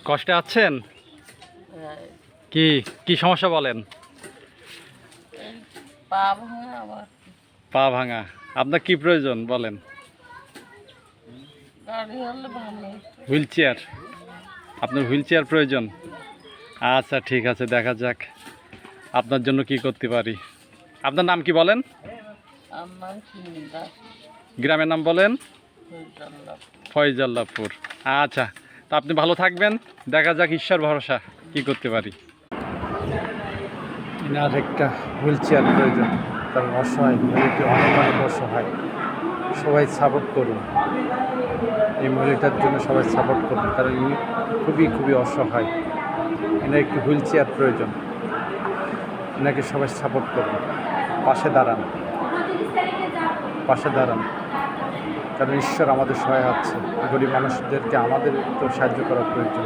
কষ্টে আছেন? কি কি সমস্যা বলেন? পা ভাঙা আবার পা ভাঙা। আপনার কি প্রয়োজন বলেন? গাড়ি হলে ভালো। Wheel chair. আপনার হুইল চেয়ার প্রয়োজন? আচ্ছা ঠিক আছে, দেখা যাক আপনার জন্য কি করতে পারি। আপনার নাম কি বলেন? আমার চিন্তা গ্রামের নাম বলেন? হইতাল্লাহ। ফয়জাল্লাপুর। আচ্ছা, তো আপনি ভালো থাকবেন, দেখা যাক, ঈশ্বর ভরসা কি করতে পারি। এনার একটা হুইল চেয়ার প্রয়োজন, কারণ অসহায় মহিলাটি অনেক অনেক অসহায়। সবাই সাপোর্ট করুন, এই মহিলাটার জন্য সবাই সাপোর্ট করুন, কারণ ইনি খুবই খুবই অসহায়। এনার একটি হুইল চেয়ার প্রয়োজন, এনাকে সবাই সাপোর্ট করুন, পাশে দাঁড়ান, পাশে দাঁড়ান, কারণ ঈশ্বর আমাদের সহায় আছে। গরিব মানুষদেরকে আমাদের তো সাহায্য করা প্রয়োজন।